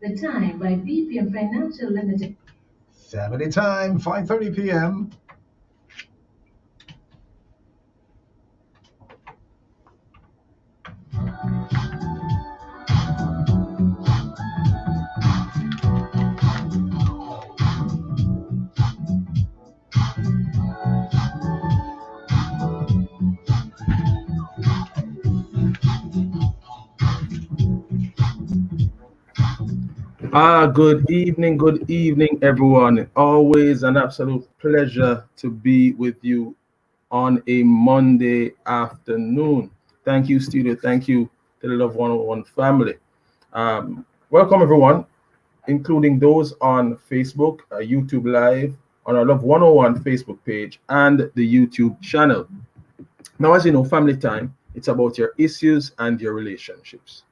The time by BPM Financial Limited. 70 time, 5:30 p.m. Good evening, everyone. Always an absolute pleasure to be with you on a Monday afternoon. Thank you, studio. Thank you to the Love 101 family. Welcome, everyone, including those on Facebook, YouTube Live, on our Love 101 Facebook page, and the YouTube channel. Now, as you know, family time, it's about your issues and your relationships,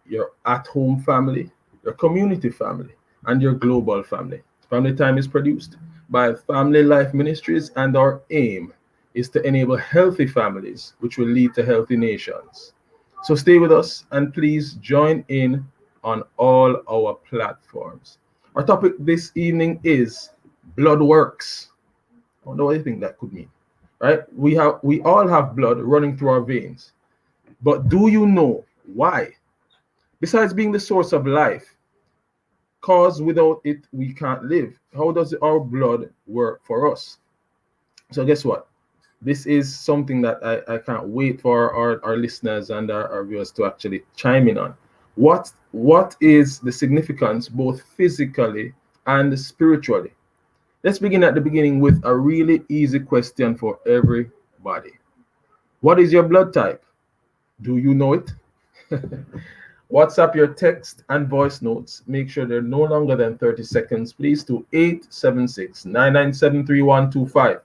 your at-home family, your community family, and your global family. Family Time is produced by Family Life Ministries, and our aim is to enable healthy families, which will lead to healthy nations. So stay with us and please join in on all our platforms. Our topic this evening is blood works. I wonder what you think that could mean, right? We all have blood running through our veins, but do you know why? Besides being the source of life, cause without it we can't live. How does our blood work for us? So guess what? This is something that I can't wait for our listeners and our viewers to actually chime in on. What is the significance both physically and spiritually? Let's begin at the beginning with a really easy question for everybody. What is your blood type? Do you know it? WhatsApp your text and voice notes. Make sure they're no longer than 30 seconds, please, to 876-997-3125.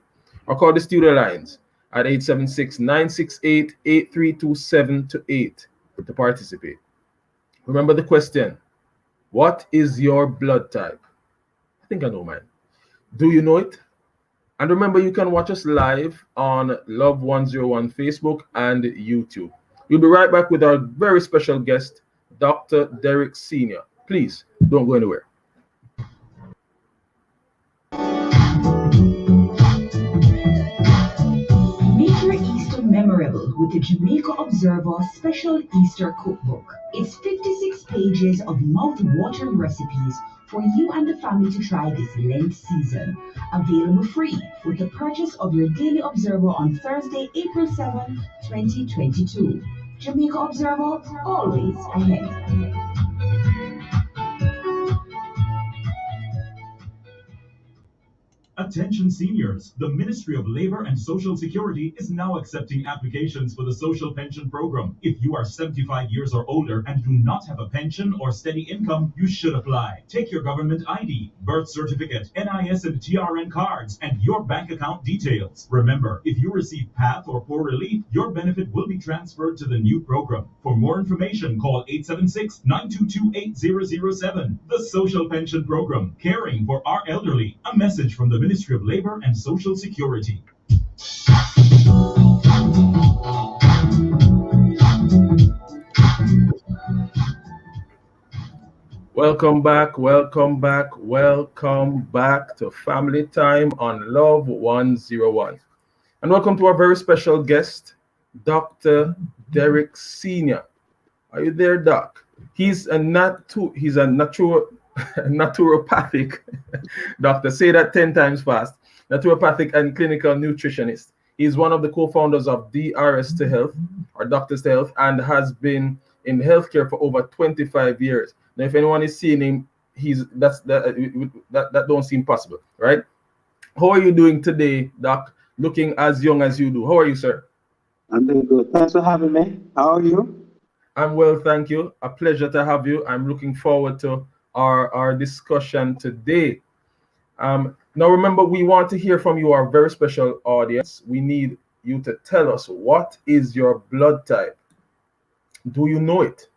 Or call the studio lines at 876-968-8327 to 8 to participate. Remember the question, what is your blood type? I think I know mine. Do you know it? And remember, you can watch us live on Love 101 Facebook and YouTube. We'll be right back with our very special guest, Dr. Derek Sr. Please don't go anywhere. Make your Easter memorable with the Jamaica Observer Special Easter Cookbook. It's 56 pages of mouth-watering recipes for you and the family to try this Lent season. Available free with the purchase of your Daily Observer on Thursday, April 7, 2022. Jamaica Observer, always ahead. Attention seniors, the Ministry of Labor and Social Security is now accepting applications for the social pension program. If you are 75 years or older and do not have a pension or steady income, you should apply. Take your government ID, birth certificate, NIS and TRN cards, and your bank account details. Remember, if you receive PATH or poor relief, your benefit will be transferred to the new program. For more information, call 876-922-8007. The Social Pension Program, caring for our elderly. A message from the Ministry of Labor and Social Security. Welcome back to Family Time on Love 101. And welcome to our very special guest, Dr. Derek Sr. Are you there, Doc? He's a naturopathic doctor. Say that 10 times fast. Naturopathic and clinical nutritionist. He's one of the co-founders of DRS to Health, or Doctors to Health, and has been in healthcare for over 25 years. Now, if anyone is seeing him, that don't seem possible, right? How are you doing today, Doc? Looking as young as you do. How are you, sir? I'm doing good. Thanks for having me. How are you? I'm well, thank you. A pleasure to have you. I'm looking forward to our discussion today. Now, remember, we want to hear from you, our very special audience. We need you to tell us, what is your blood type? Do you know it?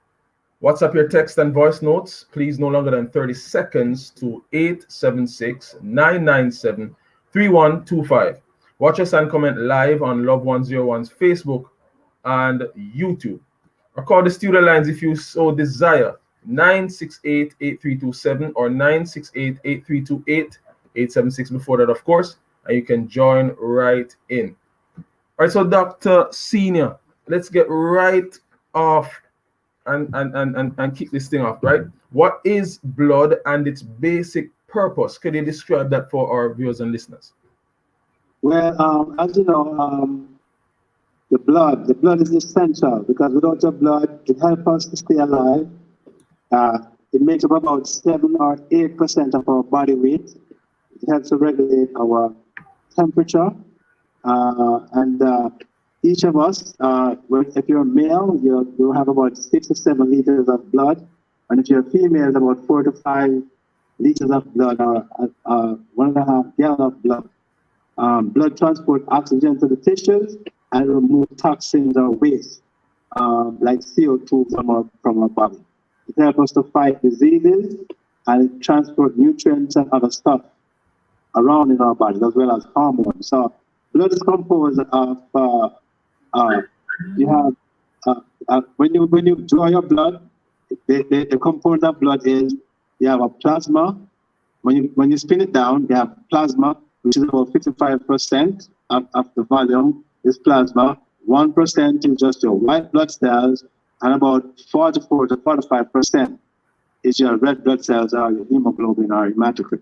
WhatsApp your text and voice notes, please, no longer than 30 seconds to 876-997-3125. Watch us and comment live on Love 101's Facebook and YouTube. Or call the studio lines if you so desire 968-8327 or 968-8328-876 before that, of course, and you can join right in. All right, so Dr. Senior, let's get right off and kick this thing off, right? What is blood and its basic purpose? Could you describe that for our viewers and listeners? Well, as you know, the blood is essential because without your blood, it helps us to stay alive. It makes up about 7 or 8% of our body weight. It helps to regulate our temperature. And each of us, if you're a male, you have about 6 or 7 liters of blood. And if you're a female, about 4 to 5 liters of blood or 1.5 gallons of blood. Blood transports oxygen to the tissues and remove toxins or waste, like CO2 from our body. It helps us to fight diseases and it transports nutrients and other stuff around in our body as well as hormones. So blood is composed of you have when you draw your blood, the component of blood is you have a plasma. When you spin it down, you have plasma, which is about 55% of the volume is plasma. 1% is just your white blood cells, and about 44 to 45% is your red blood cells or your hemoglobin or hematocrit.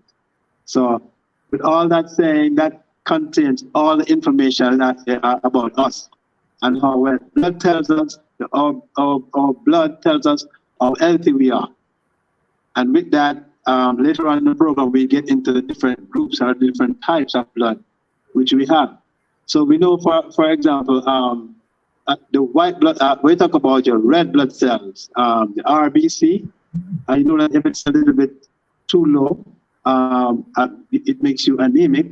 So with all that saying, that contains all the information that about us and how well blood tells us, our blood tells us how healthy we are. And with that, later on in the program, we get into the different groups or different types of blood which we have. So we know, for example, the white blood, we talk about your red blood cells, the RBC. I know that if it's a little bit too low, it makes you anemic.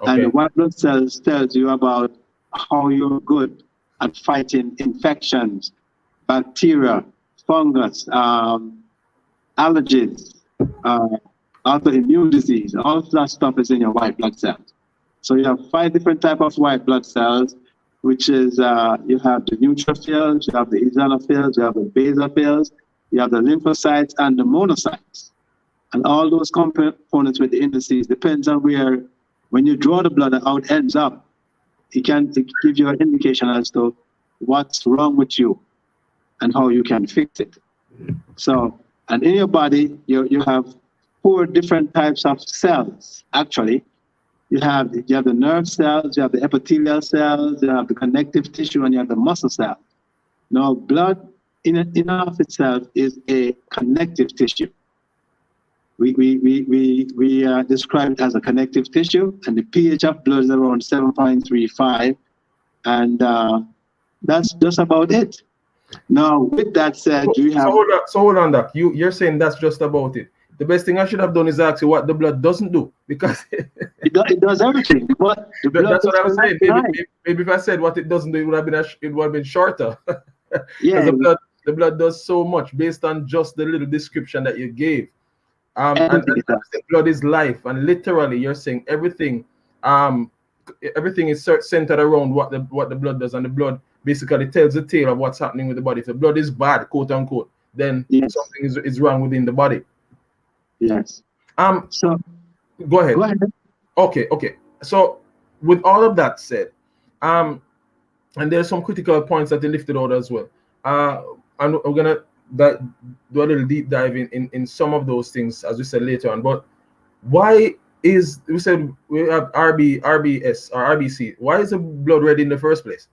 Okay. And the white blood cells tells you about how you're good at fighting infections, bacteria, fungus, allergies, autoimmune disease. All of that stuff is in your white blood cells. So you have 5 different types of white blood cells, which is you have the neutrophils, you have the eosinophils, you have the basophils, you have the lymphocytes and the monocytes. And all those components with the indices depends on where, when you draw the blood and how it ends up, it can give you an indication as to what's wrong with you and how you can fix it. So, and in your body, you have 4 different types of cells, actually. You have the nerve cells, you have the epithelial cells, you have the connective tissue, and you have the muscle cells. Now, blood in and of itself is a connective tissue. We describe it as a connective tissue, and the pH of blood is around 7.35, and that's just about it. Now, with that said, you have... So hold on, Doc. You're saying that's just about it. The best thing I should have done is ask you what the blood doesn't do, because it does everything. But that's what I was saying. Maybe if I said what it doesn't do, it would have been shorter. Yeah, the blood does so much based on just the little description that you gave. And the blood is life, and literally you're saying everything. Everything is centered around what the blood does, and the blood basically tells the tale of what's happening with the body. If the blood is bad, quote unquote, then something is wrong within the body. Yes. So go ahead. Go ahead. Okay. So with all of that said, and there's some critical points that they lifted out as well. And we're gonna do a little deep dive in some of those things, as we said later on. But why is, we said we have RBS or RBC? Why is the blood red in the first place?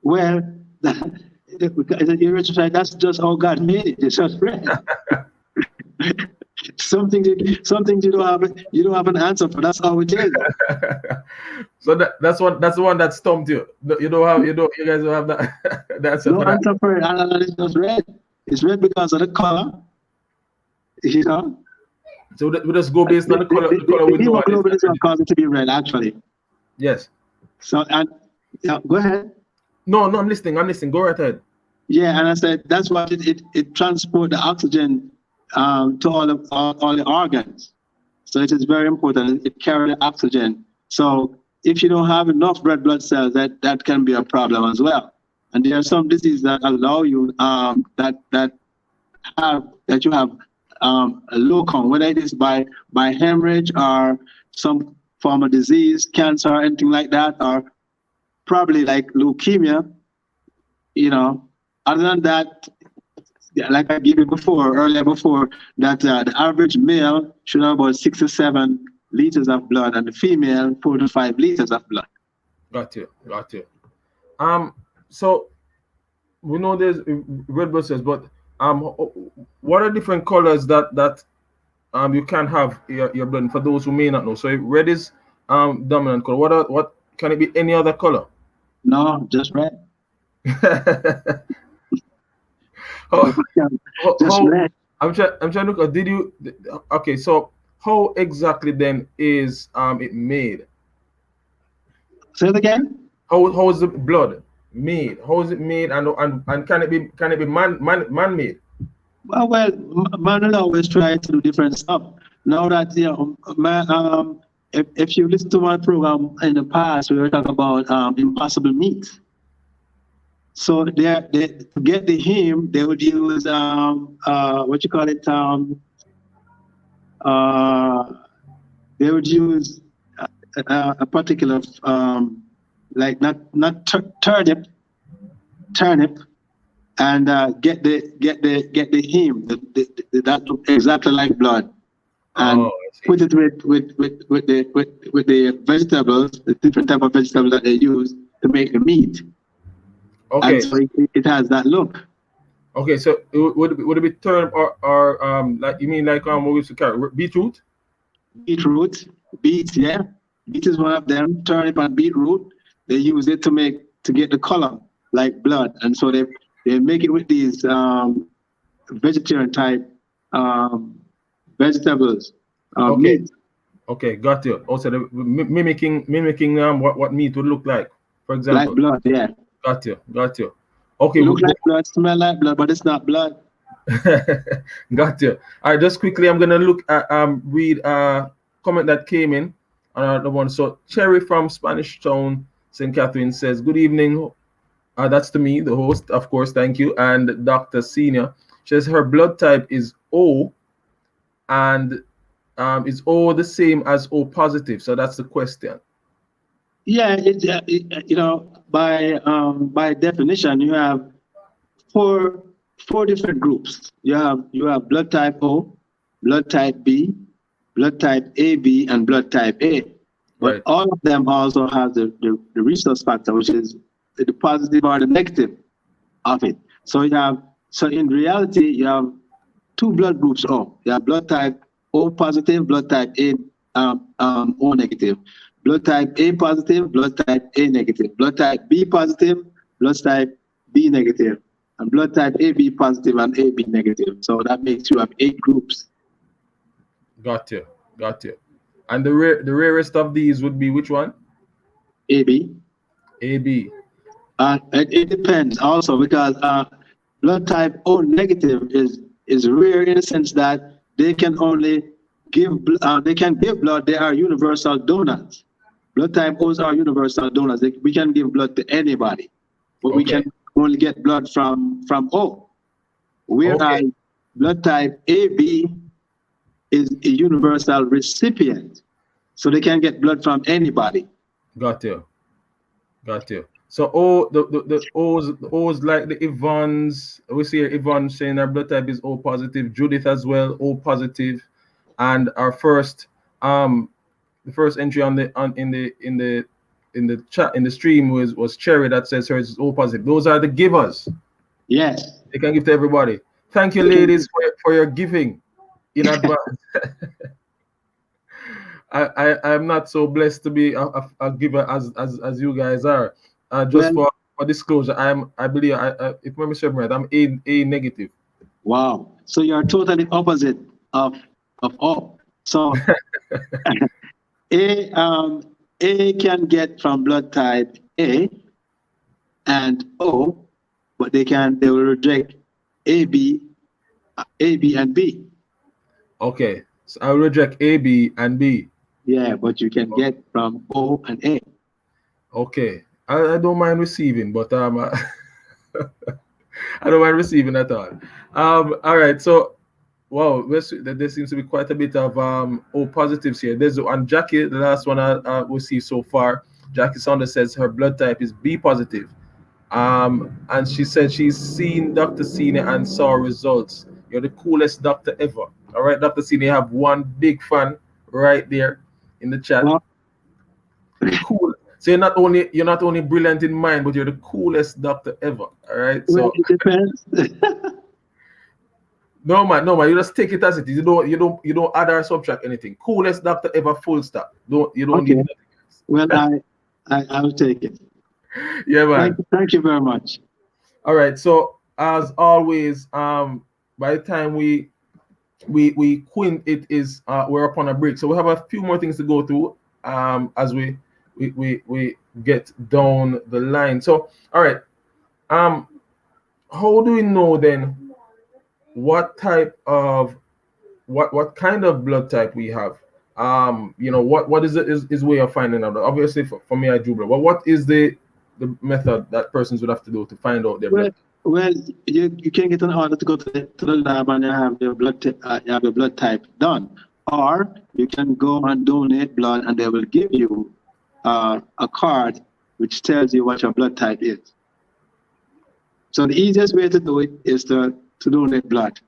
Well, that's just how God made it. It's just red. Something you don't have an answer for. That's how it is. So that's the one that stumped you. You guys don't have that. That's no answer for it. And it's just red. It's red because of the color. You know. So we just go based on the color. The hemoglobin is what causes it to be red, actually. Yes. So go ahead. No, I'm listening. Go right ahead. Yeah, and I said that's why it transports the oxygen to all the organs. So it is very important. It carries the oxygen. So if you don't have enough red blood cells, that can be a problem as well. And there are some diseases that allow you that you have a low count, whether it is by hemorrhage or some form of disease, cancer, or anything like that, or probably like leukemia, you know. Other than that, like I gave you earlier before, that the average male should have about 6 to 7 liters of blood, and the female 4 to 5 liters of blood. Got you. So we know there's red blood cells, but what are different colors that you can have your blood? For those who may not know, so if red is dominant color. What can it be? Any other color? No, just red. Red. I'm trying to look. Did you? Okay, so how exactly then is it made? Say it again. How is the blood made? How is it made, and can it be man made? Well, man will always try to do different stuff. Now that if you listen to my program in the past, we were talking about impossible meat. So to get the heme, they would use they would use a particular like not turnip, and get the heme that look exactly like blood, and put it with the vegetables, the different type of vegetables that they use to make the meat. Okay. And so it has that look. Okay, so would it be turnip or like you mean like what we used to carry beetroot? Beets, yeah. Beet is one of them. Turnip and beetroot. They use it to get the color like blood, and so they make it with these vegetarian type vegetables. Okay. Meat. Okay, got you. Also, mimicking what meat would look like, for example. Like blood, yeah. Got you. Okay. Look like blood, smell like blood, but it's not blood. Got you. All right, just quickly, I'm gonna look at read a comment that came in on another one. So Cherry from Spanish Town, St. Catherine says, "Good evening." That's to me, the host, of course. Thank you. And Dr. Senior, she says her blood type is O, and is O the same as O positive? So that's the question. Yeah, you know, by definition, you have four different groups. You have blood type O, blood type B, blood type AB, and blood type A. But Right. all of them also have the resource factor, which is the positive or the negative of it. So in reality, you have two blood groups O. You have blood type O positive, blood type A O negative. Blood type A positive, blood type A negative. Blood type B positive, blood type B negative. And blood type AB positive and AB negative. So that makes you have 8 groups. Got you. And the rarest of these would be which one? AB. AB. It depends also, because blood type O negative is rare in the sense that they can only give blood. They are universal donors. Blood type O's are universal donors. We can give blood to anybody, but we can only get blood from O. Whereas blood type AB is a universal recipient, so they can get blood from anybody. Got you. So the O's like the Evans. We see Yvonne saying our blood type is O positive. Judith as well, O positive. And our first the first entry in the chat, in the stream was Cherry that says hers is O positive. Those are the givers. Yes. They can give to everybody. Thank you, ladies, for your giving in advance. I'm not so blessed to be a giver as you guys are. For disclosure, I believe if memory serves me right, I'm A negative. Wow. So you're totally opposite of O. So A can get from blood type A and O, but they will reject AB and B. Okay, so I will reject A, B, and B. Yeah, but you can get from O and A. Okay, I don't mind receiving, but I don't mind receiving at all. All right. So, wow, there seems to be quite a bit of positives here. There's and Jackie, the last one we see so far. Jackie Saunders says her blood type is B positive. And she said she's seen Dr. Cine and saw results. You're the coolest doctor ever. All right, Dr. Cine, you have one big fan right there in the chat. Well, Cool. So you're not only brilliant in mind, but you're the coolest doctor ever. All right. So it depends. no man, you just take it as it is. You don't add or subtract anything. Coolest doctor ever, full stop. You don't Okay. need nothing else. Well, I will take it. Yeah, man. Thank you very much. All right. So as always, by the time we quint, it is we're upon a break. So we have a few more things to go through as we get down the line. So all right. How do we know then what type of what kind of blood type we have? What is way of finding out? Obviously for me I do blood. But what is the method that persons would have to do to find out their blood? Well, you can get an order to go to the lab and you have your blood type done, or you can go and donate blood and they will give you a card which tells you what your blood type is. So the easiest way to do it is to donate blood.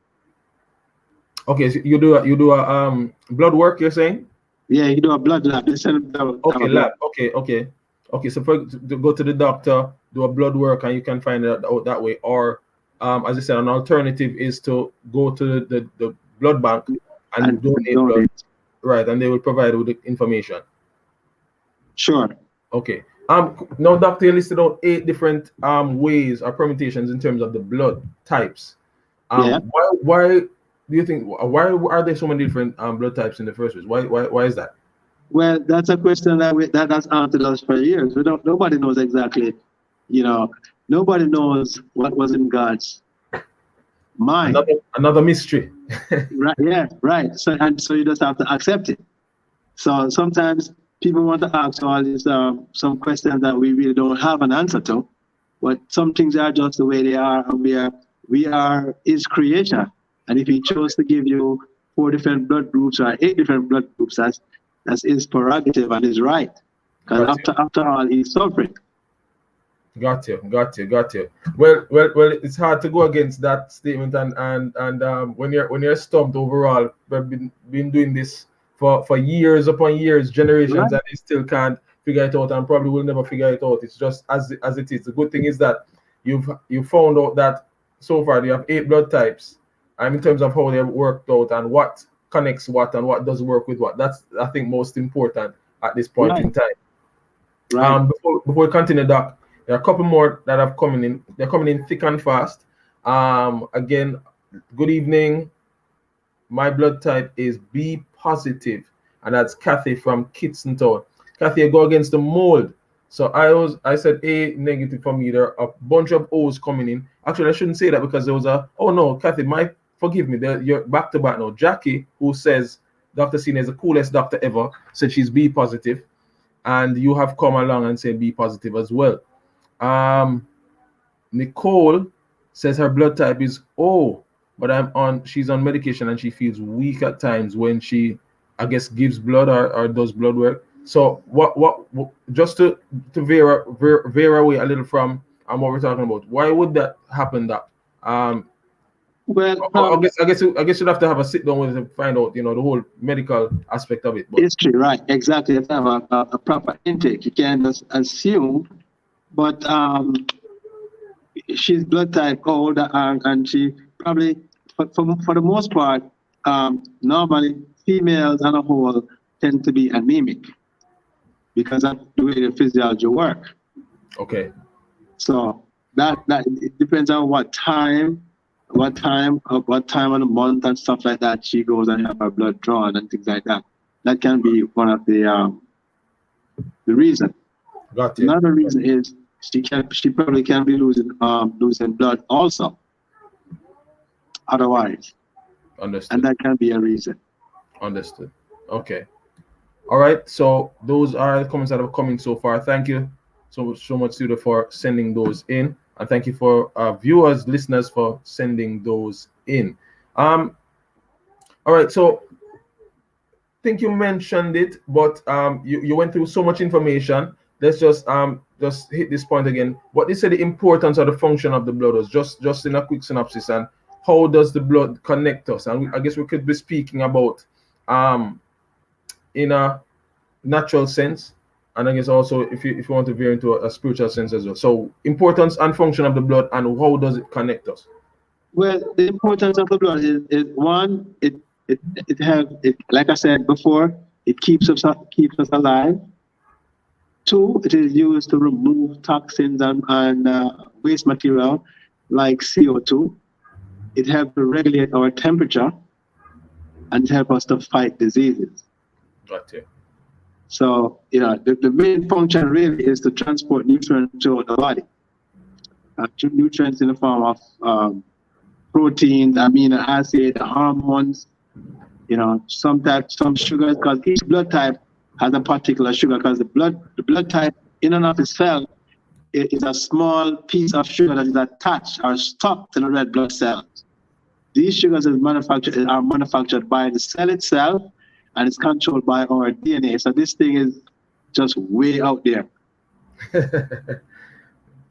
Okay, so you do a blood work, you're saying? Yeah, you do a blood lab. Okay, lab. Okay. So to go to the doctor, do a blood work, and you can find it out that way. Or, as I said, an alternative is to go to the blood bank and donate blood. Right, and they will provide you with the information. Sure. Okay. Now, doctor, you listed out 8 different ways or permutations in terms of the blood types. Yeah. Why do you think? Why are there so many different blood types in the first place? Why is that? Well, that's a question that's answered us for years. Nobody knows exactly. Nobody knows what was in God's mind. Another mystery. Right. Yeah. Right. So you just have to accept it. So sometimes people want to ask all these some questions that we really don't have an answer to, but some things are just the way they are, and we are His creation. And if He chose to give you 4 different blood groups or 8 different blood groups, that's His prerogative and His right. Because after all, He's sovereign. Got you. Well, it's hard to go against that statement, and when you're stumped overall, we've been doing this for years upon years, generations, right. And they still can't figure it out, and probably will never figure it out. It's just as it is. The good thing is that you've found out that so far you have 8 blood types, and in terms of how they're worked out and what connects what and what does work with what. That's, I think, most important at this point, right, in time. Right. Before we continue, Doc, there are a couple more that have coming in. They're coming in thick and fast. Again, good evening. My blood type is B positive, and that's Kathy from Kitson Town. Kathy, I go against the mold. So I said A negative for me. There are a bunch of O's coming in. Actually, I shouldn't say that because there was oh no, Kathy, forgive me. You're back to back now. Jackie, who says Dr. Cine is the coolest doctor ever, said she's B positive, and you have come along and said B positive as well. Nicole says her blood type is O, but she's on medication and she feels weak at times when she, I guess, gives blood or does blood work. So what just to veer away a little from what we're talking about, why would that happen? That I guess you'd have to have a sit down with it to find out, the whole medical aspect of it. History, right? Exactly. You have to have a proper intake. You can't just assume. But she's blood type O, and she probably, for the most part, normally females on a whole tend to be anemic because of the way the physiology work. Okay. So that it depends on what time of the month and stuff like that she goes and have her blood drawn and things like that. That can be one of the reason. Got you. Another reason is she probably can be losing blood also. Otherwise. Understood. And that can be a reason. Understood. Okay. All right. So those are the comments that have come in so far. Thank you so much, Studio, for sending those in. And thank you for viewers, listeners, for sending those in. All right, so I think you mentioned it, but you went through so much information. Let's just hit this point again. What they say the importance of the function of the blood was, just in a quick synopsis, and how does the blood connect us? And I guess we could be speaking about in a natural sense, and I guess also if you want to veer into a spiritual sense as well. So importance and function of the blood, and how does it connect us? Well, the importance of the blood is one, it like I said before, it keeps us alive. Two, it is used to remove toxins and waste material like CO2. It helps to regulate our temperature and help us to fight diseases. Gotcha. So, the main function really is to transport nutrients to the body. Nutrients in the form of proteins, amino acids, hormones, some sugars, because each blood type has a particular sugar, because the blood type in and of itself is a small piece of sugar that is attached or stuck to the red blood cells. These sugars are manufactured by the cell itself, and it's controlled by our DNA. So this thing is just way out there.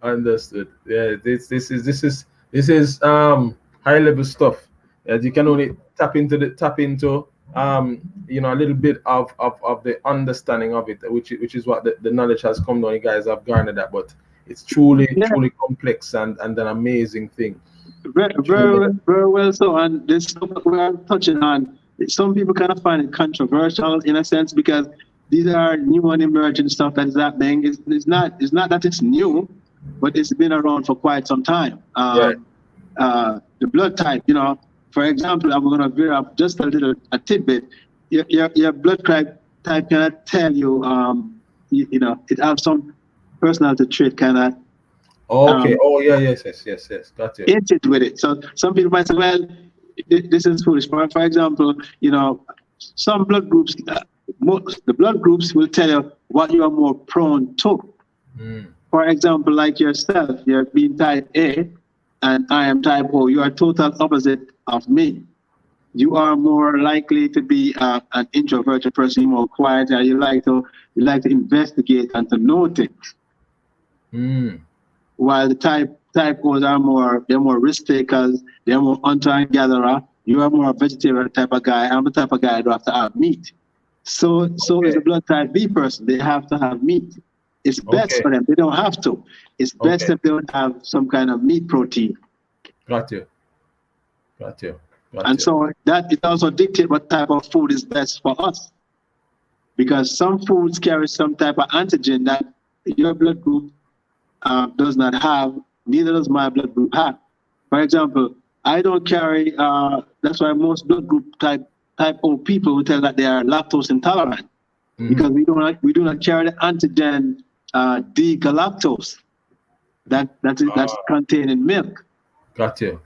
Understood. Yeah, this is high level stuff. You can only tap into a little bit of the understanding of it, which is what the knowledge has come down. You guys have garnered that, but it's truly complex and an amazing thing. Very well so. And this stuff we are touching on, some people kind of find it controversial in a sense, because these are new and emerging stuff that is happening. It's not that it's new, but it's been around for quite some time. Right. The blood type, for example, I'm going to veer up just a tidbit. Your blood type cannot tell you, it has some personality trait kind of. Okay. Yes. Got you. Hint it with it. So some people might say, well, this is foolish. For example, some blood groups, the blood groups will tell you what you are more prone to. For example, like yourself, you're being type A, and I am type O. You are total opposite of me. You are more likely to be an introverted person, you're more quiet, and you like to investigate and to know things. While the type O's are more risk takers, they're more hunter and gatherer. You are more a vegetarian type of guy. I'm the type of guy that have to have meat. So is a blood type B person. They have to have meat. It's best for them. They don't have to. It's best if they don't have some kind of meat protein. Got you. And so that it also dictates what type of food is best for us. Because some foods carry some type of antigen that your blood group does not have, neither does my blood group have. For example, I don't carry, that's why most blood group type O people will tell that they are lactose intolerant, because we do not carry the antigen D-galactose that's contained in milk. Got you.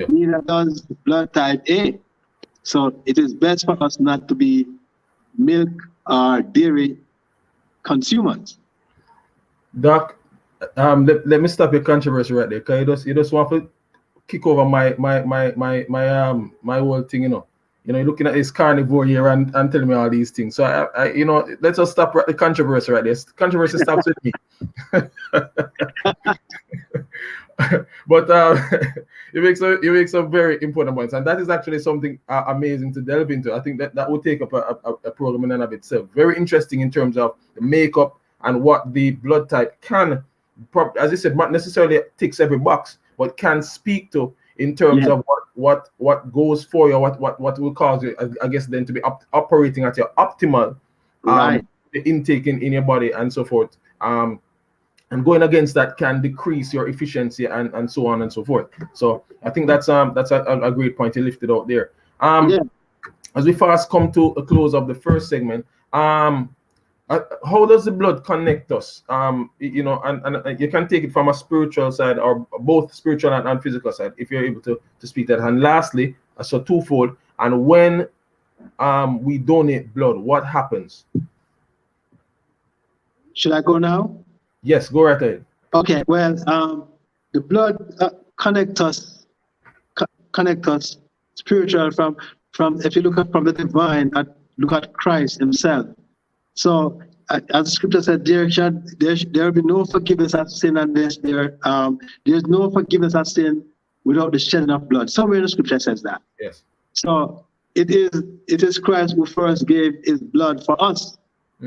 Neither does blood type A. So it is best for us not to be milk or dairy consumers. Doc, let me stop your controversy right there, because you just want to kick over my whole thing, you're looking at this carnivore here and telling me all these things. So I let's just stop the controversy right there. Controversy stops with me. But you make some very important points, and that is actually something amazing to delve into. I think that would take up a program in and of itself. Very interesting in terms of the makeup and what the blood type can, as you said, not necessarily ticks every box, but can speak to in terms of what goes for you, what will cause you, I guess, then to be operating at your optimal the intake in your body and so forth. And going against that can decrease your efficiency and so on and so forth. So I think that's a great point you lifted out there. As we fast come to a close of the first segment, how does the blood connect us? And you can take it from a spiritual side, or both spiritual and physical side, if you're able to speak that. And lastly, so twofold, and when we donate blood, what happens? Should I go now? Yes, go right ahead. Okay, well, the blood connect us spiritual from if you look at from the divine and look at Christ himself. So as the scripture said, there will be no forgiveness of sin unless there's no forgiveness of sin without the shedding of blood. Somewhere in the scripture says that. Yes. So it is Christ who first gave his blood for us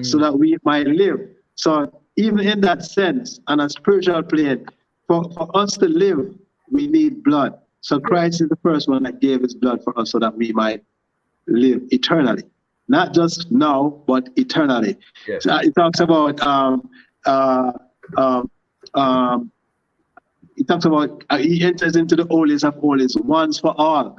so that we might live. So even in that sense, on a spiritual plane, for us to live, we need blood. So Christ is the first one that gave his blood for us so that we might live eternally. Not just now, but eternally. Yes. So it talks about he enters into the holiest of holies once for all.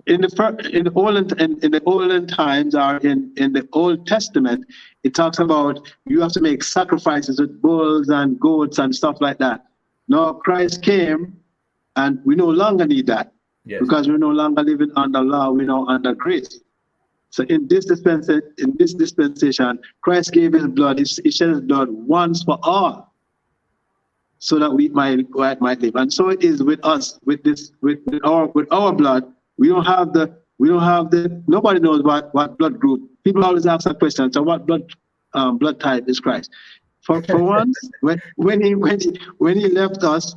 In the olden times, or in the Old Testament, it talks about you have to make sacrifices with bulls and goats and stuff like that. Now Christ came, and we no longer need that. Yes. Because we're no longer living under law, we're now under grace. So in this dispensation, Christ gave his blood, he shed his blood once for all, so that we might live. And so it is with us, with our blood. Nobody knows what blood group. People always ask that question. So what blood type is Christ? For once, when he left us,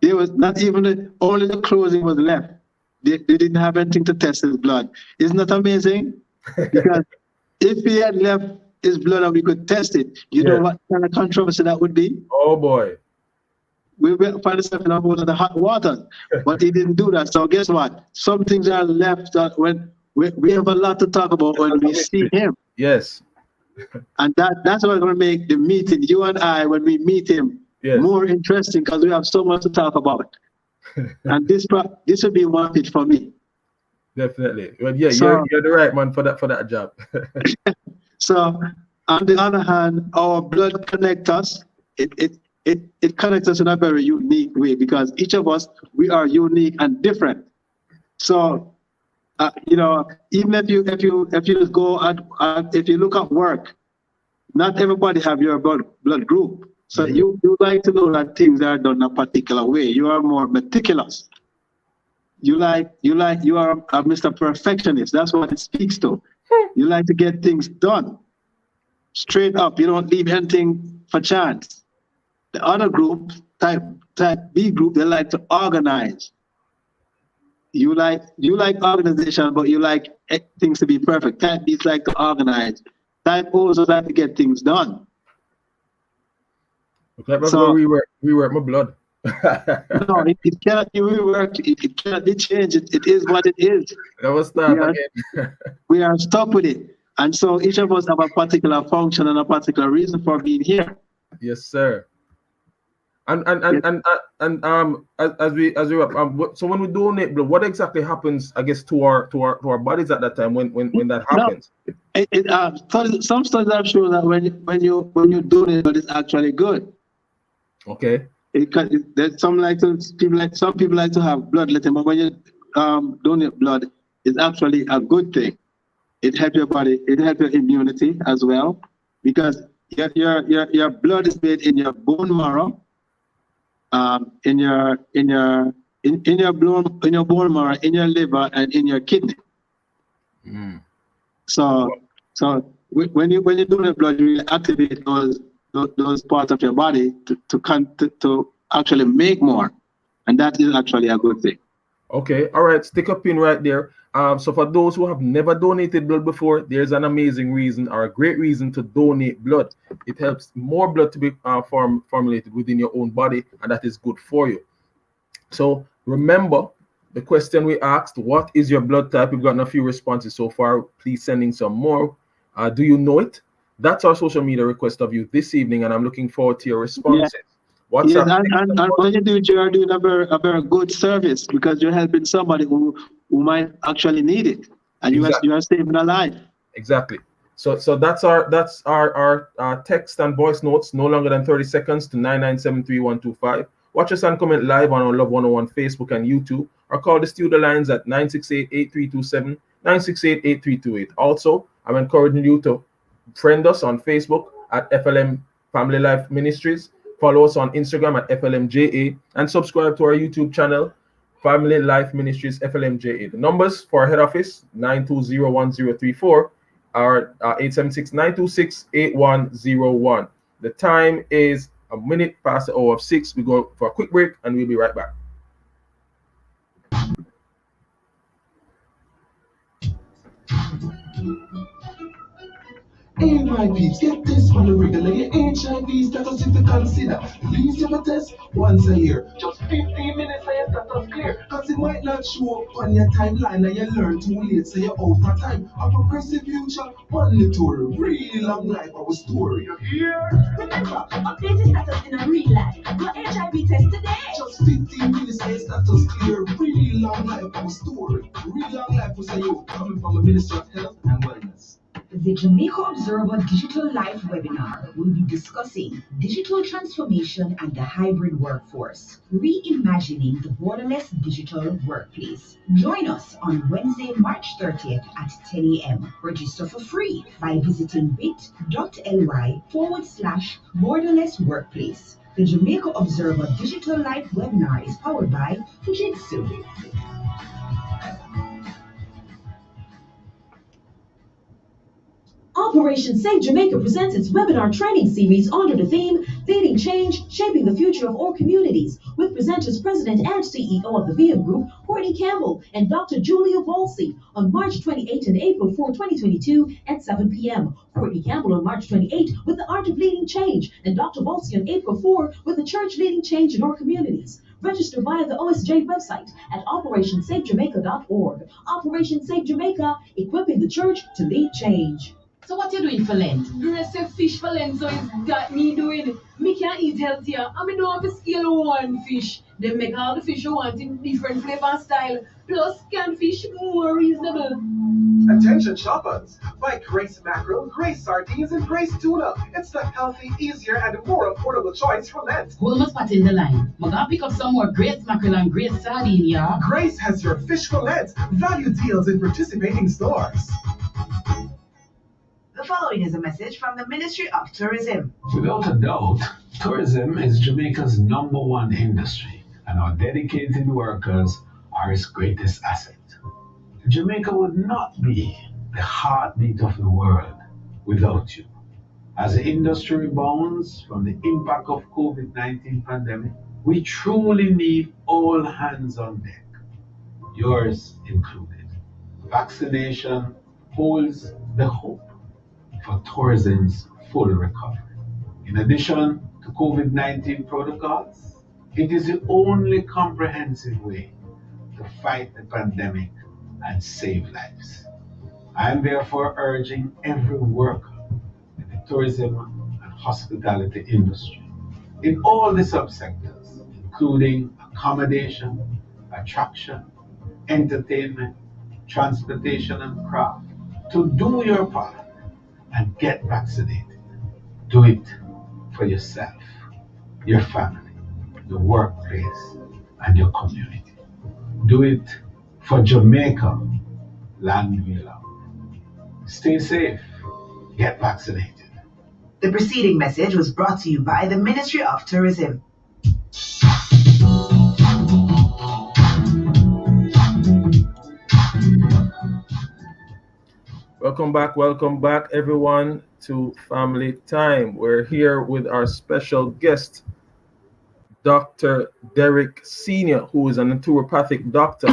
there was not even only the clothing was left. They didn't have anything to test his blood. Isn't that amazing? Because if he had left his blood and we could test it, you know what kind of controversy that would be? Oh boy. We will find ourselves in the hot water, but he didn't do that. So guess what? Some things are left when we have a lot to talk about when we see him. Yes. And that's what's going to make the meeting, you and I, when we meet him, more interesting, because we have so much to talk about. And this would be one fit for me. Definitely. Well, yeah, so, you're the right man for that job. So on the other hand, our blood connects us. It connects us in a very unique way, because each of us, we are unique and different. So even if you go if you look at work, not everybody have your blood group. So you like to know that things are done a particular way. You are more meticulous. You are a Mr. Perfectionist. That's what it speaks to. You like to get things done straight up. You don't leave anything for chance. The other group, type B group, they like to organize. You like organization, but you like things to be perfect. Type B's like to organize. Type O's like to get things done. Okay, so we work my blood. No, it cannot be reworked. It cannot be changed. It is what it is. That was start again. We are stuck with it, and so each of us have a particular function and a particular reason for being here. Yes, sir. And as we so when we donate blood, what exactly happens, I guess, to our bodies at that time when that happens? Some studies have shown that when you donate blood, it's actually good. Okay. There's some people like to have bloodletting, but when you donate blood, it's actually a good thing. It helps your body. It helps your immunity as well, because your blood is made in your bone marrow. In your bone marrow, in your liver, and in your kidney. So when you donate blood, you activate those parts of your body to actually make more, and that is actually a good thing. Okay, all right, stick a pin right there. So for those who have never donated blood before, there's an amazing reason, or a great reason, to donate blood. It helps more blood to be formulated within your own body, and that is good for you. So remember the question we asked: what is your blood type? We've gotten a few responses so far. Please send in some more. Do you know it? That's our social media request of you this evening, and I'm looking forward to your responses. Yeah. WhatsApp. Yes, and when you do it, you are doing a very good service, because you're helping somebody who might actually need it, and you are saving a life. Exactly. So that's our text and voice notes, no longer than 30 seconds, to 9973125. Watch us and comment live on our Love 101 Facebook and YouTube, or call the studio lines at 968-8327, 968-8328. Also, I'm encouraging you to friend us on Facebook at FLM Family Life Ministries. Follow us on Instagram at FLMJA and subscribe to our YouTube channel, Family Life Ministries FLMJA. The numbers for our head office, 9201034, are 876-926-8101. The time is a minute past the hour of 6. We go for a quick break and we'll be right back. Hey, my peeps, get this on the regular. Your HIV status if you consider. Please have a test once a year. Just 15 minutes and your status clear. Cause it might not show up on your timeline and you learn too late, so you're out of time. A progressive future, mandatory. Real long life, our story. You hear? Remember, update your status in a real life. Your HIV test today. Just 15 minutes and your status clear. Real long life, our story. Real long life was a youth coming from the Ministry of Health and Wellness. The Jamaica Observer Digital Life webinar will be discussing digital transformation and the hybrid workforce, reimagining the borderless digital workplace. Join us on Wednesday, March 30th at 10 a.m. Register for free by visiting bit.ly/borderless workplace. The Jamaica Observer Digital Life webinar is powered by Fujitsu. Operation Save Jamaica presents its webinar training series under the theme Leading Change, Shaping the Future of Our Communities, with presenters President and CEO of the VM Group, Courtney Campbell, and Dr. Julia Volsey on March 28 and April 4, 2022 at 7 p.m. Courtney Campbell on March 28 with the Art of Leading Change, and Dr. Volsey on April 4 with the Church Leading Change in Our Communities. Register via the OSJ website at operationsavejamaica.org. Operation Save Jamaica, equipping the church to lead change. So what you doing for Lent? Grace say fish for Lent, so is that me doing? Me can't eat healthier. I mean, don't have to scale one fish. They make all the fish you want in different flavor and style. Plus, canned fish more reasonable. Attention shoppers! Buy Grace Mackerel, Grace Sardines, and Grace Tuna. It's the healthy, easier, and more affordable choice for Lent. Hold my spot in the line. I'm gonna pick up some more Grace Mackerel and Grace Sardine, yeah? Grace has your fish for Lent. Value deals in participating stores. The following is a message from the Ministry of Tourism. Without a doubt, tourism is Jamaica's #1 industry, and our dedicated workers are its greatest asset. Jamaica would not be the heartbeat of the world without you. As the industry rebounds from the impact of COVID-19 pandemic, we truly need all hands on deck, yours included. Vaccination holds the hope for tourism's full recovery. In addition to COVID-19 protocols, it is the only comprehensive way to fight the pandemic and save lives. I am therefore urging every worker in the tourism and hospitality industry, in all the subsectors, including accommodation, attraction, entertainment, transportation, and craft, to do your part and get vaccinated. Do it for yourself, your family, your workplace, and your community. Do it for Jamaica, land we love. Stay safe, get vaccinated. The preceding message was brought to you by the Ministry of Tourism. Welcome back, everyone, to Family Time. We're here with our special guest, Dr. Derek Senior, who is a naturopathic doctor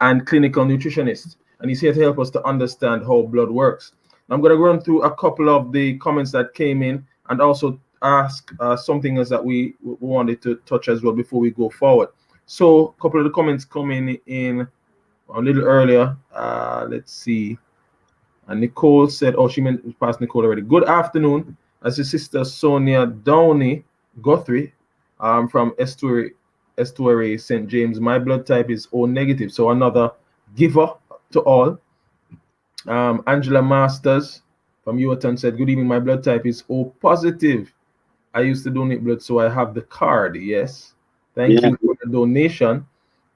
and clinical nutritionist, and he's here to help us to understand how blood works. I'm going to run through a couple of the comments that came in and also ask something else that we wanted to touch as well before we go forward. So a couple of the comments coming in a little earlier. Let's see. And Nicole said, oh, she meant past Nicole already. Good afternoon. As your sister Sonia Downey Guthrie from Estuary, St. James. My blood type is O negative. So another giver to all. Angela Masters from Uaton said, good evening. My blood type is O positive. I used to donate blood, so I have the card. Yes. Thank you for the donation.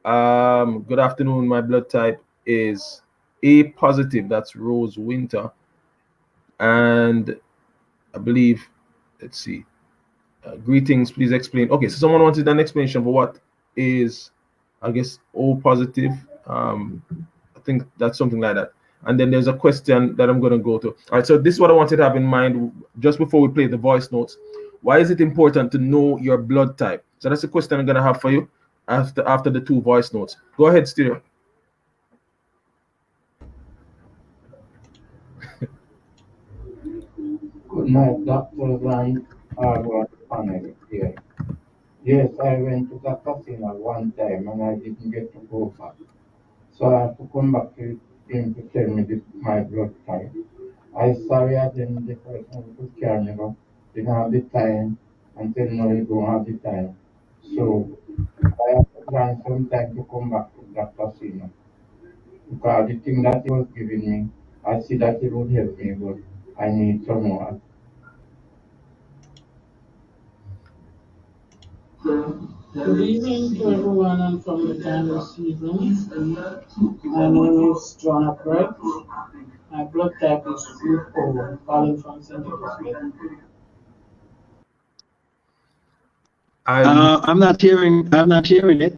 Good afternoon. My blood type is A positive. That's Rose Winter. And I believe, let's see. Greetings, please explain. Okay, so someone wanted an explanation for what is, I guess, O positive. I think that's something like that. And then there's a question that I'm going to go to. All right, so this is what I wanted to have in mind just before we play the voice notes. Why is it important to know your blood type? So that's the question I'm going to have for you after the 2 voice notes. Go ahead, Studio. Good night, doctors and our panel here. Yes, I went to the casino one time and I didn't get to go back. So I have to come back to him to tell me my blood type. I'm sorry I didn't the person who carry me, but didn't have the time and tell no, you don't have the time. So I have to plan some time to come back to that casino. Because the thing that he was giving me, I see that it would help me, but I need some more. Good evening to everyone and from the time this evening. My name is John Upright. My blood type is Group O. I'm calling from St. Elizabeth. I'm not hearing it.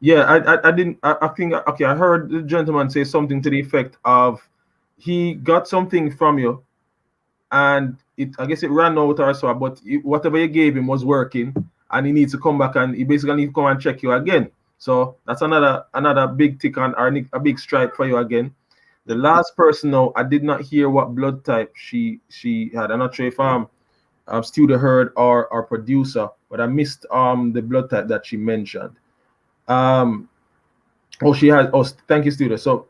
Yeah, I didn't. I think. Okay, I heard the gentleman say something to the effect of he got something from you, and I guess it ran out or so. But whatever you gave him was working, and he needs to come back and he basically needs to come and check you again. So that's another big tick on, or a big strike for you again. The last person now, I did not hear what blood type she had. I'm not sure if Studio heard or our producer, but I missed the blood type that she mentioned. She has. Oh, thank you, Studio. So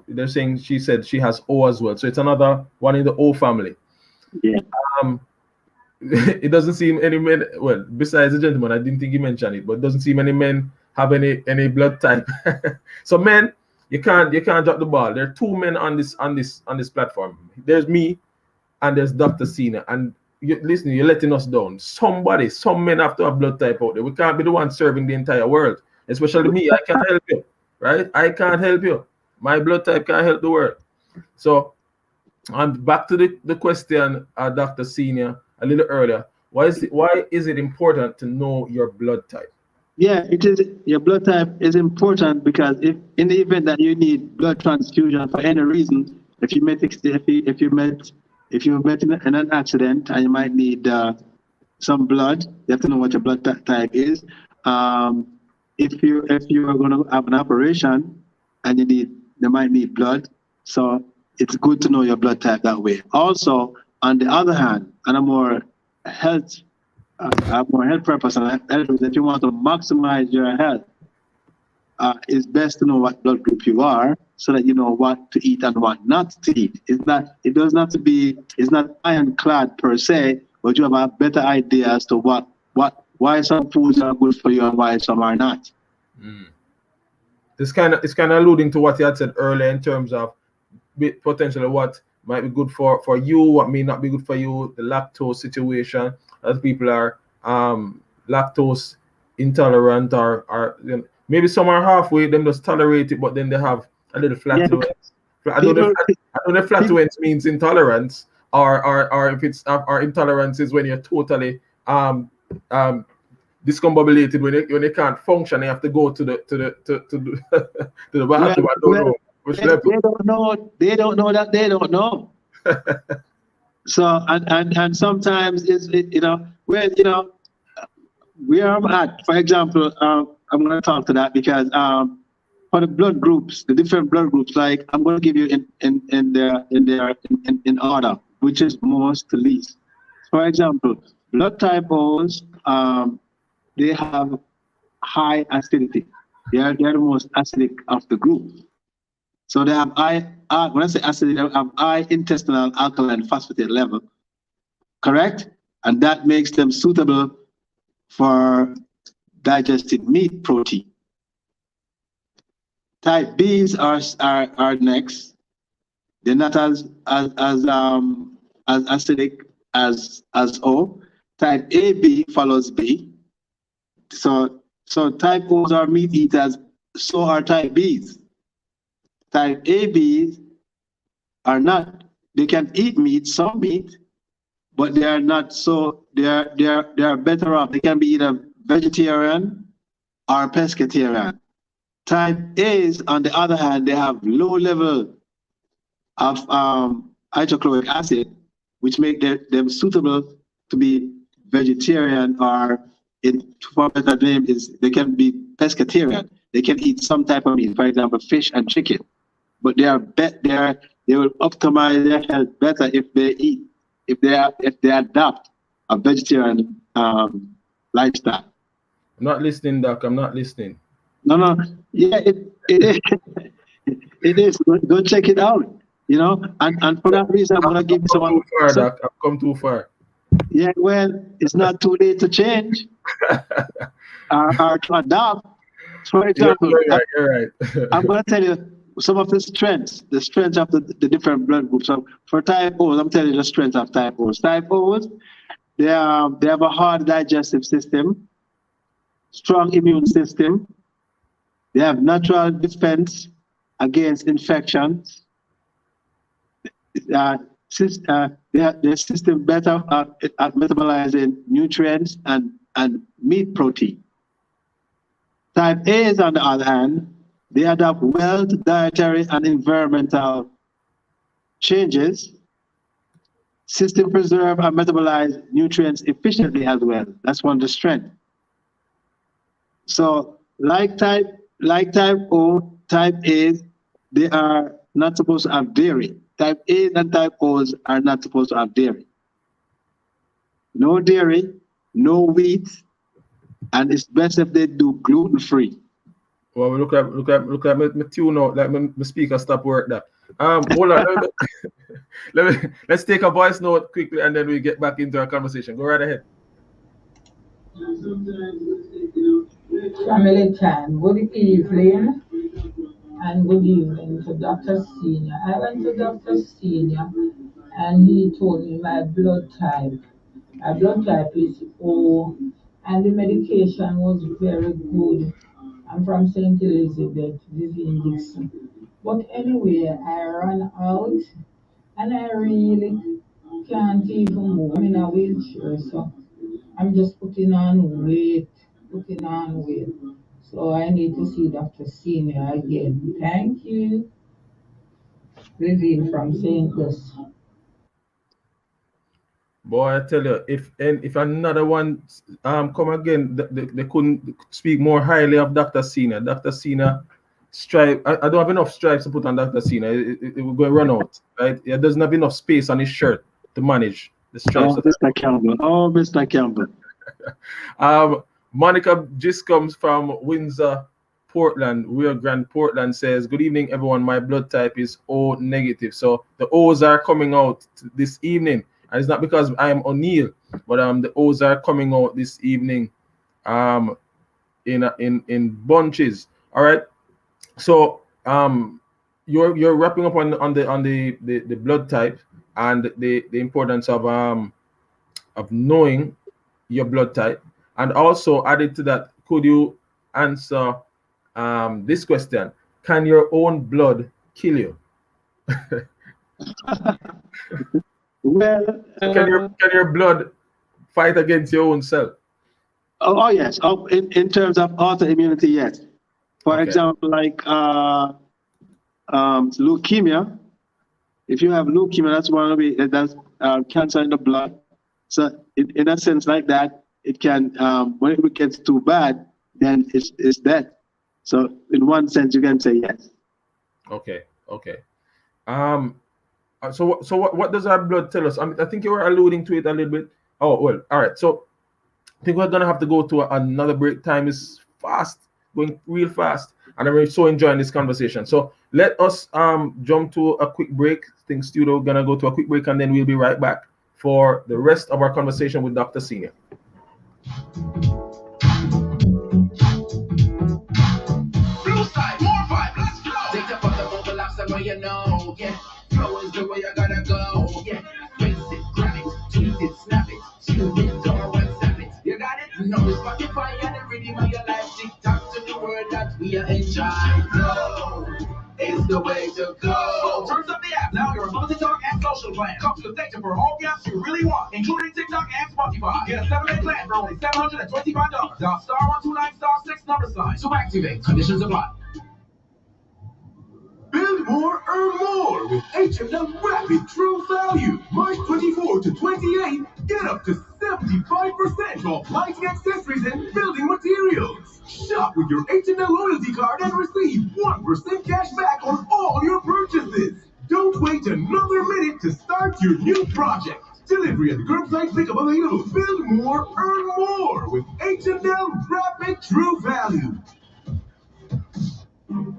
they're saying she said she has O as well. So it's another one in the O family. Yeah. It doesn't seem any men. Well, besides the gentleman, I didn't think he mentioned it, but it doesn't seem any men have any blood type. So men, you can't drop the ball. There are 2 men on this platform. There's me, and there's Dr. Cena. And you're letting us down. Some men have to have blood type out there. We can't be the one serving the entire world, especially me. I can't help you, right? I can't help you. My blood type can't help the world. So I'm back to the question, Dr. Senior, a little earlier. Why is it important to know your blood type? Yeah, it is. Your blood type is important because if in the event that you need blood transfusion for any reason, if you met in an accident and you might need some blood, you have to know what your blood type is. If you are going to have an operation and you might need blood, so it's good to know your blood type that way. Also, on the other hand, and a more health purpose, and if you want to maximize your health, it's best to know what blood group you are, so that you know what to eat and what not to eat. It's not ironclad per se, but you have a better idea as to why some foods are good for you and why some are not. It's kind of alluding to what you had said earlier in terms of potentially what might be good for you, what may not be good for you, the lactose situation. As people are lactose intolerant, or maybe some are halfway, them just tolerate it, but then they have a little flatulence. I don't know if flatulence means intolerance, or if it's or intolerance is when you're totally discombobulated, when you can't function, you have to go to the bathroom. I don't know. They don't know that they don't know. So and sometimes where I'm at, for example, I'm going to talk to that because for the blood groups, the different blood groups, like I'm going to give you in order, which is most to least. For example, blood type O's, they have high acidity. They're the most acidic of the group. So they have when I say acidity, they have high intestinal alkaline phosphatase level, correct? And that makes them suitable for digested meat protein. Type B's are next. They're not as acidic as O. Type AB follows B. So type O's are meat eaters, so are type B's. Type ABs are not. They can eat meat, some meat, but they are not so. They are better off. They can be either vegetarian or pescatarian. Type A's, on the other hand, they have low level of hydrochloric acid, which make them suitable to be vegetarian, or in for better name is they can be pescatarian. They can eat some type of meat, for example, fish and chicken, but they will optimize their health better if they adopt a vegetarian lifestyle. I'm not listening, Doc. I'm not listening. No. Yeah, it is. It is. Go check it out. You know, and for that reason, I'm gonna give you someone. Doc. I've come too far. Yeah, well, it's not too late to change or to adopt. For example, you're right. I'm gonna tell you some of the strengths of the different blood groups. So for type O's, I'm telling you the strengths of type O's. Type O's, they have a hard digestive system, strong immune system. They have natural defense against infections. Their system better at metabolizing nutrients and meat protein. Type A's, on the other hand, they adapt well to dietary and environmental changes. System preserve and metabolize nutrients efficiently as well. That's one of the strengths. So like type O, type A's, they are not supposed to have dairy. Type A's and type O's are not supposed to have dairy. No dairy, no wheat, and it's best if they do gluten-free. Well, look at me tune out, like my speaker stop work that. Hold on. Let's take a voice note quickly and then we get back into our conversation. Go right ahead. Family time. Good evening and good evening to Dr. Senior. I went to Dr. Senior and he told me my blood type. My blood type is O, and the medication was very good. I'm from St. Elizabeth, Vivian Dixon. But anyway, I ran out and I really can't even move. I'm in a wheelchair, so I'm just putting on weight. So I need to see Dr. Senior again. Thank you. Vivian from St. Louis. Boy, I tell you, if another one come again, they couldn't speak more highly of Dr. Senior. Dr. Senior stripe. I don't have enough stripes to put on Dr. Senior. It will go run out, right? He doesn't have enough space on his shirt to manage the stripes. Oh, Mr. Campbell. Monica just comes from Windsor, Portland, Rio Grande, Portland, says, good evening, everyone. My blood type is O negative. So the O's are coming out this evening. And it's not because I'm O'Neill, but the O's are coming out this evening in bunches. All right. So you're wrapping up on the blood type and the importance of knowing your blood type. And also added to that, could you answer this question? Can your own blood kill you? Well, can your blood fight against your own self? Oh yes. In terms of autoimmunity, yes. For example, like leukemia. If you have leukemia, that's one of that's cancer in the blood. So in a sense like that, it can when it gets too bad, then it's death. So in one sense, you can say yes. Okay. So what does our blood tell us? I think you were alluding to it a little bit. Oh, well, all right. So I think we're gonna have to go to another break. Time is fast, going real fast, and I'm so enjoying this conversation. So let us jump to a quick break. I think studio gonna go to a quick break, and then we'll be right back for the rest of our conversation with Dr. Senior. Blue side, more vibe, let's go. Take the photo, mobile apps, and you know, yeah. Flow is the way I gotta go, yeah. Face it, grab it, tweet it, snap it, shoot it, or WhatsApp it. You got it? No, it's Spotify and the rhythm of your life. TikTok to the word that we are enjoying. Flow is the way to go. Turns up the app, now you're multi-talk. TikTok and social plan. Comes with data for all the apps you really want, including TikTok and Spotify. Get a 7-day plan for only $725. Dial *129*6 to activate. Conditions apply. Build more, earn more with H&M Rapid True Value. March 24 to 28, get up to 75% off lighting accessories and building materials. Shop with your H&M loyalty card and receive 1% cash back on all your purchases. Don't wait another minute to start your new project. Delivery and curbside pickup available. Build more, earn more with H&M Rapid True Value.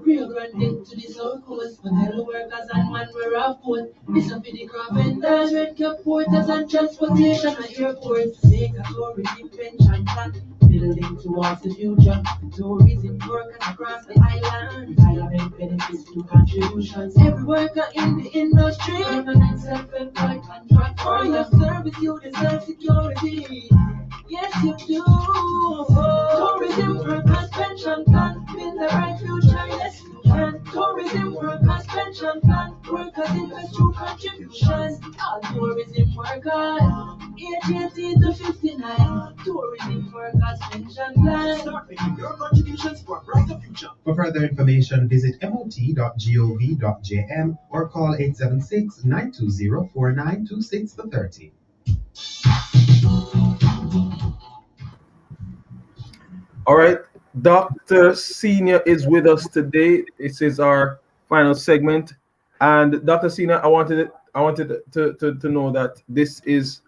Real granted to the South Coast, for hello workers and man we're off port. This up for the carpenters, red cap porters and transportation at airports. Make a tourism pension plan, building towards the future. Tourism workers across the island, retirement benefits to contributions. Every worker in the industry, permanent self-employed contract. For your service you deserve security. Yes you do. Tourism workers pension plan, build the right future. Yes, you can. Tourism workers pension plan. Workers invest through contributions. All tourism workers, age 18 to 59. Tourism workers pension plan. Start making your contributions for a brighter future. For further information, visit mot.gov.jm or call 876-920-4926 for 30. All right, Dr. Senior is with us today. This is our final segment, and Dr. Senior, I wanted to know that this is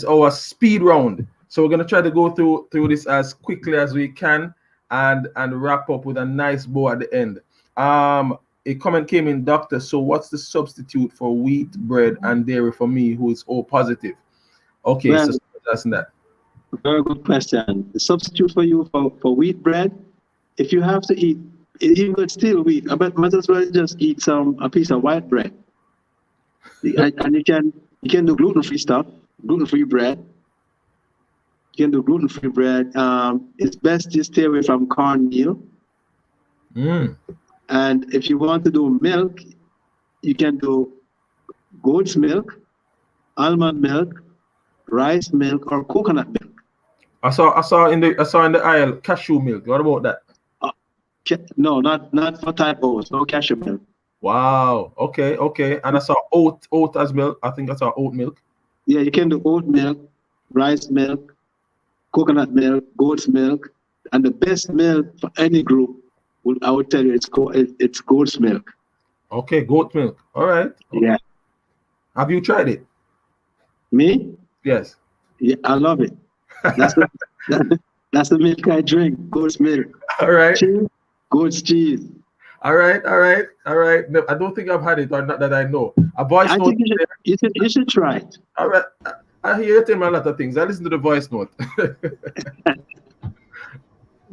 our speed round. So we're gonna try to go through this as quickly as we can, and wrap up with a nice bow at the end. A comment came in, Doctor. So what's the substitute for wheat, bread, and dairy for me who is O positive? Okay, well, so that's that. Very good question. The substitute for you for wheat bread, if you have to eat, even with still wheat, I bet might as well just eat a piece of white bread. And you can do gluten-free stuff, gluten-free bread. You can do gluten-free bread. It's best to stay away from cornmeal. And if you want to do milk, you can do goat's milk, almond milk, rice milk, or coconut milk. I saw in the aisle cashew milk. What about that? No, not for type O's. No cashew milk. Wow. Okay. And I saw oat as milk. I think I saw oat milk. Yeah, you can do oat milk, rice milk, coconut milk, goat's milk, and the best milk for any group, I would tell you, it's goat's milk. Okay, goat milk. All right. Okay. Yeah. Have you tried it? Me? Yes. Yeah, I love it. That's the milk I drink. Goat's milk. All right. Cheese, goat's cheese. All right. No, I don't think I've had it, or not that I know. A voice note. I think you should try it. All right. I hear you tell me a lot of things. I listen to the voice note.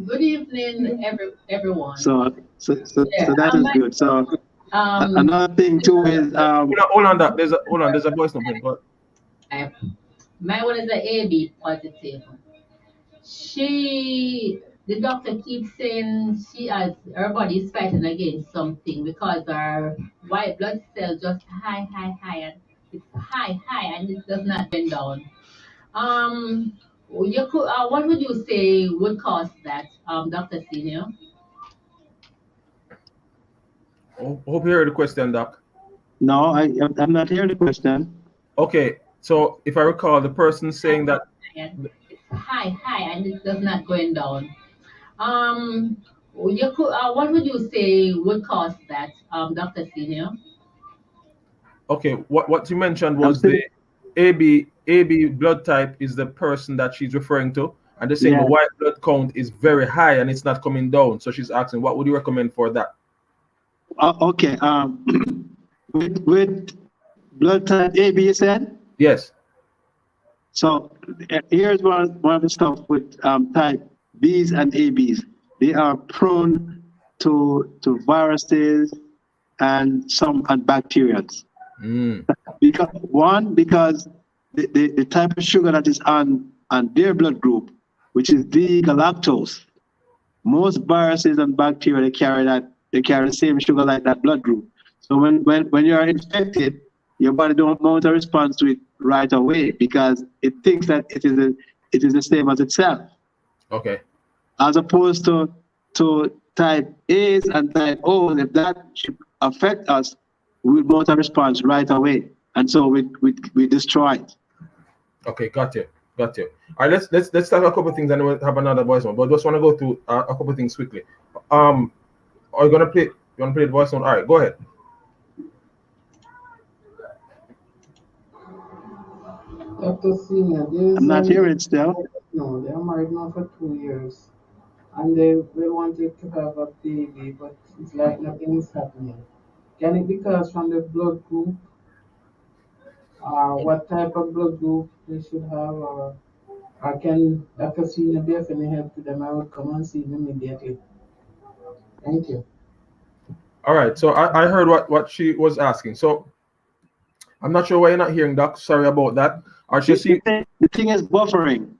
Good evening, everyone. So that is good. So another thing too is hold on, Doc. There's a voice note. But my one is an AB positive. The doctor keeps saying her body is fighting against something because her white blood cell just high, and it's high, and it does not bend down. What would you say would cause that, Dr. Senior? Hope you heard the question, Doc. No, I'm not hearing the question. Okay, so if I recall, the person saying that it's high, and it does not going down. What would you say would cause that, Dr. Senior? Okay, what you mentioned was the AB blood type is the person that she's referring to, and they're saying the white blood count is very high and it's not coming down. So she's asking, what would you recommend for that? Okay, with blood type AB, you said? Yes. So here's one of the stuff with type Bs and ABs. They are prone to viruses and bacteria. Because the type of sugar that is on their blood group, which is D-galactose, most viruses and bacteria they carry the same sugar like that blood group. So when you are infected, your body don't mount a response to it right away because it thinks that it is the same as itself. Okay. As opposed to type A's and type O's, if that should affect us, we mount a response right away, and so we destroy it. Okay, got you. All right, let's start a couple of things, and then we'll have another voice note. But just want to go through a couple of things quickly. Are you gonna play? You wanna play the voice note? All right, go ahead. Dr. Senior, I'm not hearing it still. No, they're married now for 2 years, and they wanted to have a baby, but it's like nothing is happening. Can it be caused from the blood group? What type of blood group they should have, or can Dr. Senior be of any help to them? I would come and see them immediately. Thank you. All right, so I heard what she was asking. So I'm not sure why you're not hearing, Doc. Sorry about that. The thing is buffering.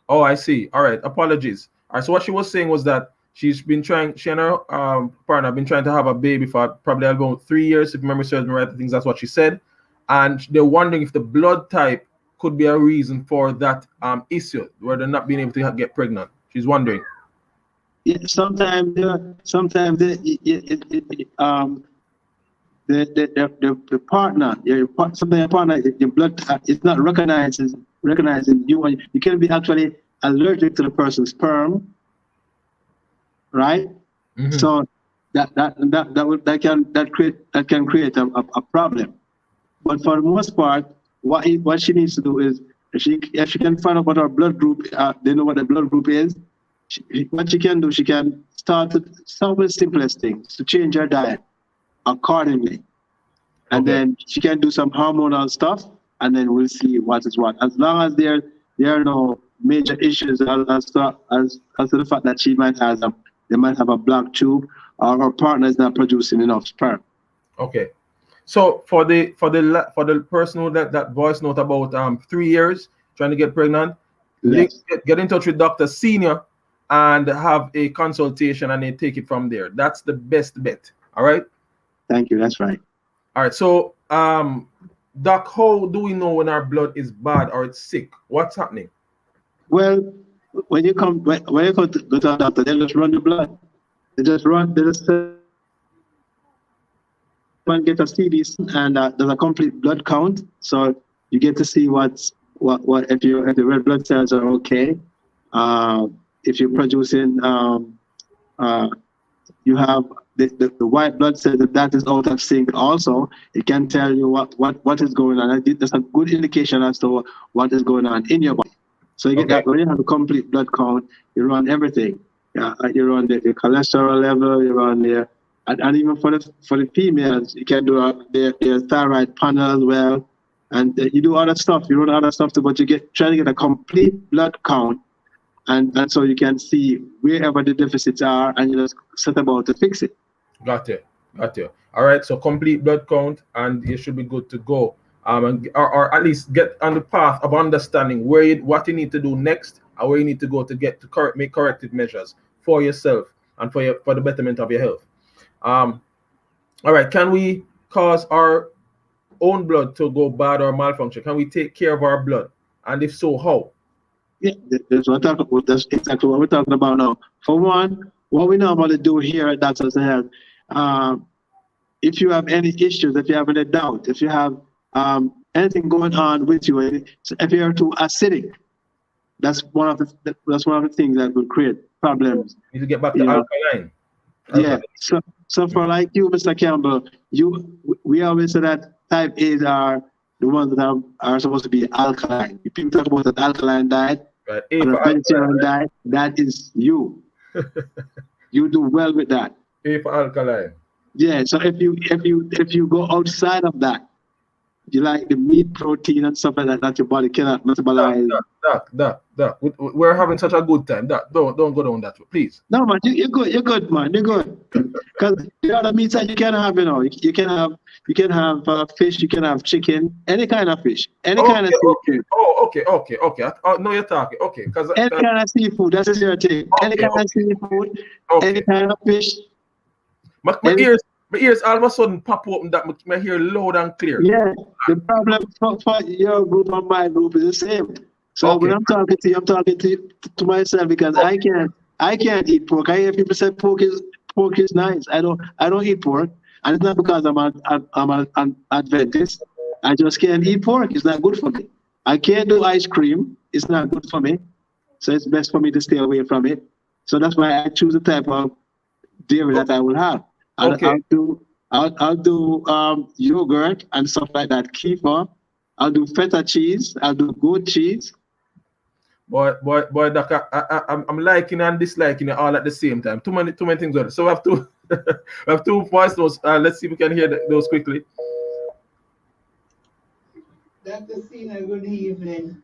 Oh, I see. All right, apologies. All right, so what she was saying was that she and her partner have been trying to have a baby for probably about 3 years, if memory serves me right. I think that's what she said. And they're wondering if the blood type could be a reason for that issue, where they're not being able to get pregnant. She's wondering. Yeah, sometimes the partner, your partner, your blood is not recognizing you, and you can be actually allergic to the person's sperm, right? Mm-hmm. So that can create a problem. But for the most part, what she needs to do is, if she can find out what our blood group, they know what the blood group is. What she can do, she can start with the simplest things to change her diet accordingly, and then she can do some hormonal stuff, and then we'll see what is what. As long as there are no major issues as to the fact that they might have a black tube, or her partner is not producing enough sperm. Okay. So for the person who that voice note about 3 years trying to get pregnant, yes. Get in touch with Dr. Senior and have a consultation, and they take it from there. That's the best bet. All right. Thank you. That's right. All right. So, Doc, how do we know when our blood is bad or it's sick? What's happening? Well, when you go to the doctor, they just run the blood. They just get a CBC, and there's a complete blood count, so you get to see what if the red blood cells are okay. If you're producing, you have the white blood cells, that is out of sync also. It can tell you what is going on. That's a good indication as to what is going on in your body. So you get that when you have a complete blood count, you run everything. You run the cholesterol level, you run the, and even for the females, you can do their thyroid panel as well, and you do other stuff. You run other stuff too, but try to get a complete blood count. And so you can see wherever the deficits are, and you just set about to fix it. Got you. All right, so complete blood count, and you should be good to go. Or at least get on the path of understanding what you need to do next, and where you need to go to make corrective measures for yourself and for the betterment of your health. All right, can we cause our own blood to go bad or malfunction? Can we take care of our blood, and if so, how? Yeah, that's exactly what we're talking about now. For one, what we normally do here at Doctors Health, if you have any issues, if you have any doubt, if you have anything going on with you, if you're too acidic, that's one of the things that will create problems. You need to get back to alkaline. Yeah. So for like you, Mr. Campbell, we always say that type A's are the ones that are supposed to be alkaline. If people talk about an alkaline diet, right, or a vegetarian diet, that is you. You do well with that. A for alkaline. Yeah. So if you go outside of that, you like the meat, protein, and stuff like that your body cannot metabolize. Doc. We're having such a good time. Doc, don't go down that way, please. No, man, you're good. You're good, man. You're good. Because the other meats that you can have, you can have fish, you can have chicken, any kind of fish, any kind of seafood. Oh, okay. No, you're talking. Okay, because any kind of seafood. That is your thing. Any kind of seafood, any kind of fish. My my ears all of a sudden pop open that my hear loud and clear. Yeah, the problem for your group and my group is the same. So when I'm talking to you, I'm talking to myself because I can't eat pork. I hear people say pork is nice. I don't eat pork, and it's not because I'm an Adventist. I just can't eat pork. It's not good for me. I can't do ice cream. It's not good for me. So it's best for me to stay away from it. So that's why I choose the type of dairy that I will have. I'll do yogurt and stuff like that. Kefir. I'll do feta cheese. I'll do goat cheese. Boy, Doc, I'm liking and disliking it all at the same time. Too many things on it. So we have two voice notes. Let's see if we can hear those quickly. Dr. Sina, good evening.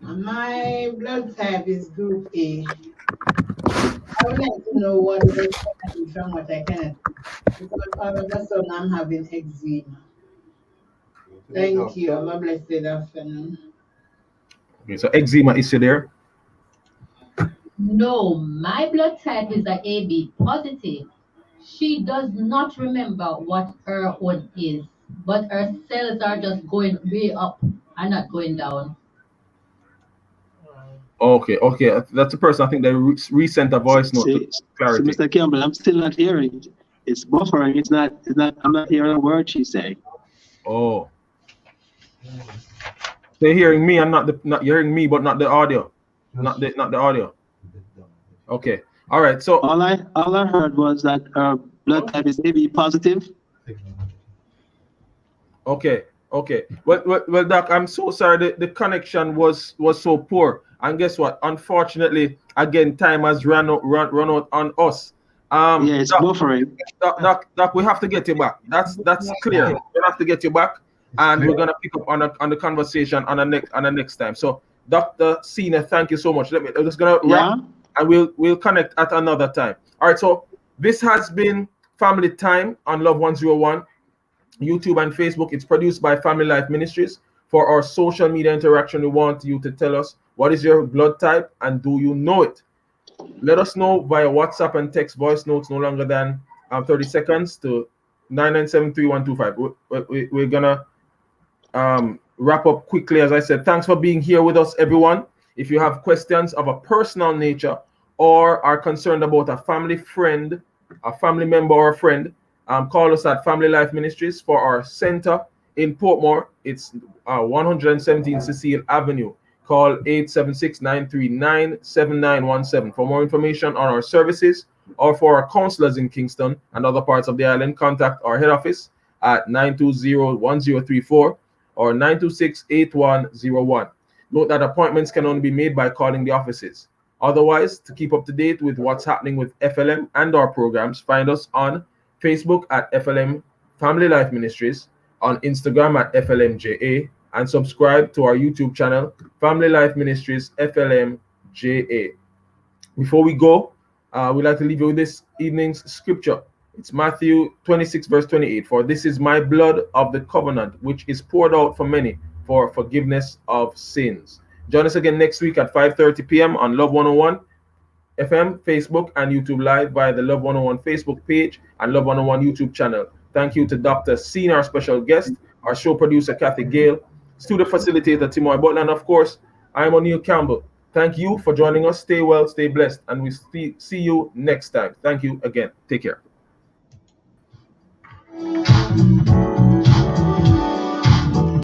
My blood type is group A. I would like to know what is from what I cannot. Because all of a sudden I'm having eczema. Thank you. Have a blessed afternoon. Okay, so eczema issue there? No, my blood type is a AB positive. She does not remember what her own is, but her cells are just going way up and not going down. Okay. That's the person. I think they resent a voice note to clarity. So Mr. Campbell, I'm still not hearing. It's buffering. It's not. I'm not hearing a word she's saying. Oh. They're hearing me and not you're hearing me, but not the audio. Not the audio. Okay. All right. So all I heard was that blood type is AB positive. Okay. Well, Doc, I'm so sorry. The connection was so poor. And guess what? Unfortunately, again, time has run out on us. It's buffering. Doc, we have to get you back. That's clear. We have to get you back, and we're gonna pick up on the conversation on the next time. So, Dr. Sina, thank you so much. I'm just gonna wrap, and we'll connect at another time. All right. So this has been Family Time on Love 101, YouTube and Facebook. It's produced by Family Life Ministries. For our social media interaction, we want you to tell us what is your blood type and do you know it? Let us know via WhatsApp and text voice notes no longer than 30 seconds to 997-3125. We're gonna wrap up quickly. As I said, thanks for being here with us, everyone. If you have questions of a personal nature or are concerned about a family friend, a family member or a friend, call us at Family Life Ministries for our center in Portmore. It's 117 Cecile Avenue. Call 876-939-7917 for more information on our services or for our counselors in Kingston and other parts of the island. Contact our head office at 920-1034 or 926-8101. Note that appointments can only be made by calling the offices. Otherwise, to keep up to date with what's happening with FLM and our programs, find us on Facebook at FLM Family Life Ministries, on Instagram at FLMJA, and subscribe to our YouTube channel, Family Life Ministries FLMJA. Before we go, we'd like to leave you with this evening's scripture. It's Matthew 26, verse 28. For this is my blood of the covenant, which is poured out for many for forgiveness of sins. Join us again next week at 5:30 p.m. on Love 101 FM, Facebook, and YouTube Live via the Love 101 Facebook page and Love 101 YouTube channel. Thank you to Dr. Sina, our special guest, our show producer, Kathy Gale, studio facilitator, Timoy Butler, and of course, I'm O'Neill Campbell. Thank you for joining us. Stay well, stay blessed, and we see you next time. Thank you again. Take care.